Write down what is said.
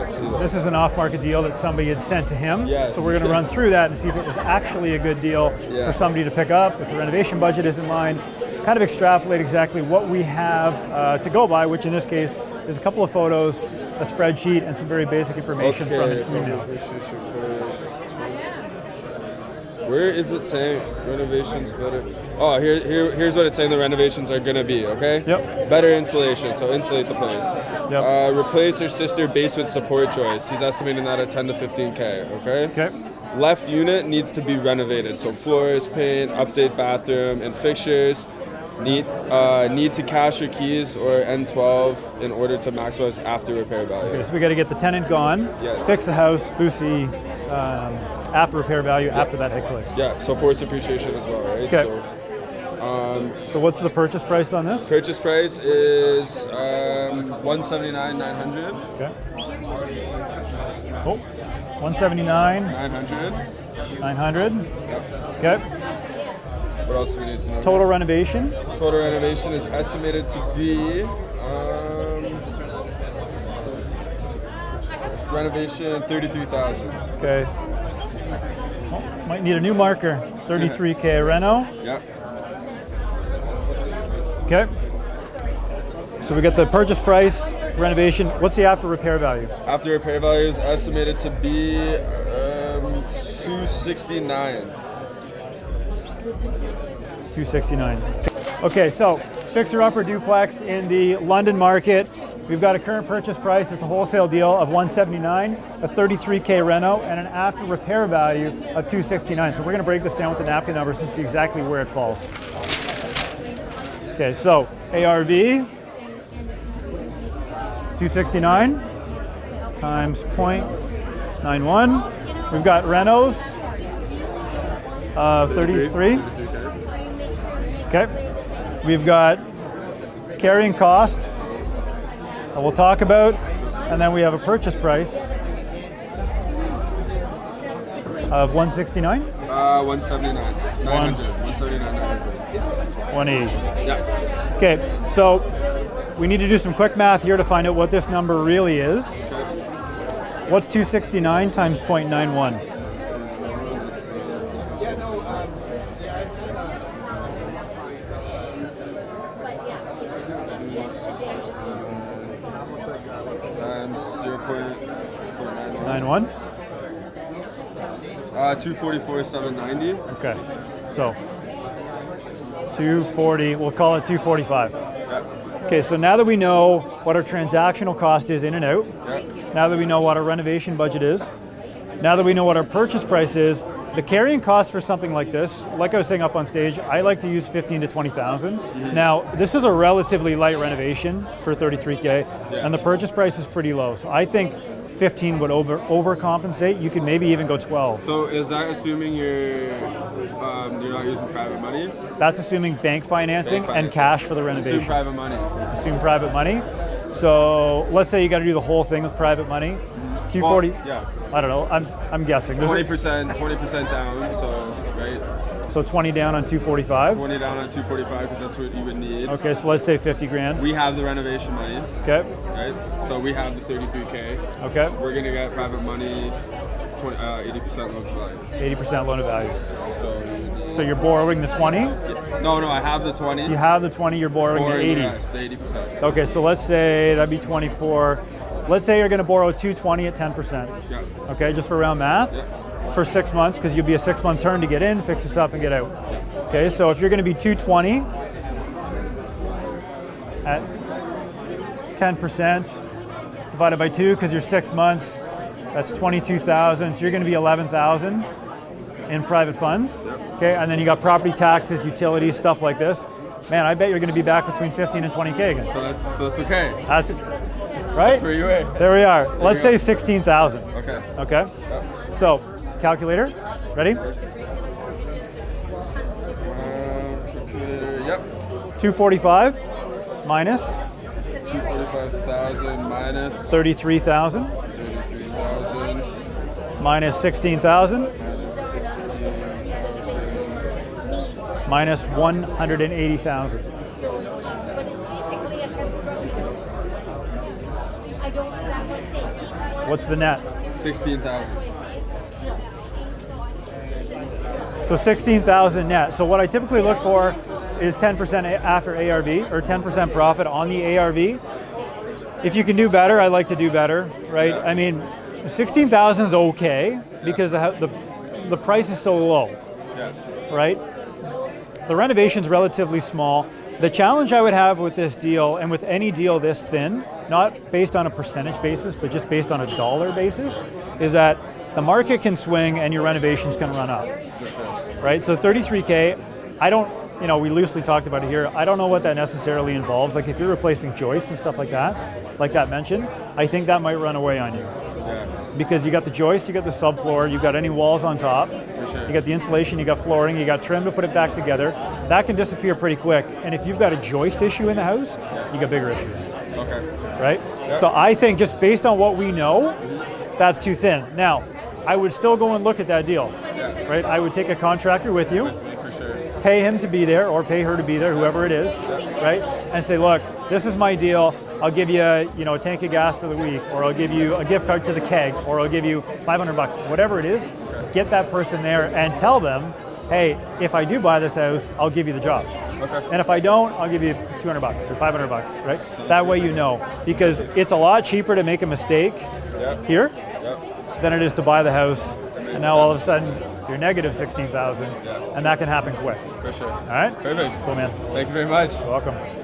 Let's see that. This is an off-market deal that somebody had sent to him. Yes. So we're going to run through that and see if it was actually a good deal for somebody to pick up, if the renovation budget is in line, kind of extrapolate exactly what we have to go by, which in this case is a couple of photos, a spreadsheet, and some very basic information from an email. Where is it saying renovations better? Oh, here's what it's saying the renovations are gonna be, okay? Yep. Better insulation, so insulate the place. Yep. Replace your sister basement support joist. He's estimating that at 10 to 15K, okay? Okay. Left unit needs to be renovated, so floors, paint, update bathroom and fixtures. Need to cash your keys or N12 in order to maximize after repair value. Okay, so we got to get the tenant gone, fix the house, boost the after repair value after that takes place. Yeah, so force appreciation as well, right? Okay. So what's the purchase price on this? Purchase price is $179,900. Okay. Oh, 179. 900. 900. Yep. Okay. What else do we need to know? Total renovation. Total renovation is estimated to be renovation 33,000. Okay. Oh, might need a new marker. 33K reno. Yep. Okay. So we got the purchase price, renovation. What's the after repair value? After repair value is estimated to be 269. 269. Okay, so fixer-upper duplex in the London market. We've got a current purchase price. It's a wholesale deal of 179, a 33K reno, and an after repair value of 269. So we're going to break this down with the napkin numbers and see exactly where it falls. Okay, so ARV 269 times 0.91. We've got renos of 33. Okay, we've got carrying cost that we'll talk about, and then we have a purchase price of 169? 179. 900. 179, 900. 180. Yeah. Okay, so we need to do some quick math here to find out what this number really is. What's 269 times 0.91? Times 0.91. 244,790. Okay, so 240, we'll call it 245. Yep. Okay, so now that we know what our transactional cost is in and out, now that we know what our renovation budget is, now that we know what our purchase price is, the carrying cost for something like this, like I was saying up on stage, I like to use 15 to 20,000. Now, this is a relatively light renovation for 33K, and the purchase price is pretty low. So I think 15 would overcompensate. You could maybe even go 12. So is that assuming you're not using private money? That's assuming bank financing and cash for the renovation. Assume private money. Assume private money. So let's say you got to do the whole thing with private money. 240. Well, yeah. I don't know. I'm guessing. 20% down. So right. So 20 down on 245. 20 down on 245 because that's what you would need. Okay, so let's say 50 grand. We have the renovation money. Okay. Right. So we have the 33K. Okay. We're gonna get private money. 80% loan to value. 80% loan to value. So you're borrowing the 20? No, I have the 20. You have the 20, you're borrowing the 80. Yes, the 80%. Okay, so let's say that'd be 24. Let's say you're going to borrow 220 at 10%. Yeah. Okay, just for round math. Yeah. For 6 months, because you'll be a 6-month term to get in, fix this up, and get out. Yeah. Okay, so if you're going to be 220 at 10% divided by 2, because you're 6 months, that's 22,000. So you're going to be 11,000 in private funds. Yep. Okay, and then you got property taxes, utilities, stuff like this. Man, I bet you're going to be back between 15 and 20K again. So that's okay. That's right. That's where you are. There we are. Let's say 16,000. Okay. Okay. Yep. So, calculator, ready? Calculator. Yep. 245 minus 245,000 minus 33,000 minus 16,000 minus 180,000. What's the net? 16,000. So 16,000 net. So what I typically look for is 10% after ARV or 10% profit on the ARV. If you can do better, I like to do better, right? Yeah. I mean, 16,000 is okay because the price is so low, Yes. right? The renovation's relatively small. The challenge I would have with this deal, and with any deal this thin, not based on a percentage basis, but just based on a dollar basis, is that the market can swing and your renovations can run up, For sure. right? So 33K, I don't, we loosely talked about it here. I don't know what that necessarily involves. Like if you're replacing joists and stuff like that mentioned, I think that might run away on you. Yeah. Because you got the joist, you got the subfloor, you got any walls on top, For sure. you got the insulation, you got flooring, you got trim to put it back together. That can disappear pretty quick. And if you've got a joist issue in the house, you got bigger issues, Okay. right? Yep. So I think just based on what we know, that's too thin. Now, I would still go and look at that deal, Yeah. right? I would take a contractor with you, For sure. pay him to be there or pay her to be there, whoever it is, right? And say, look, this is my deal. I'll give you, a tank of gas for the week, or I'll give you a gift card to the keg, or I'll give you $500, whatever it is. Get that person there and tell them, hey, if I do buy this house, I'll give you the job. Okay. And if I don't, I'll give you $200 or $500, right? That way you know, because it's a lot cheaper to make a mistake Yep. here Yep. than it is to buy the house, and now all of a sudden you're negative 16,000, and that can happen quick. For sure. All right? Perfect. Cool, man. Thank you very much. You're welcome.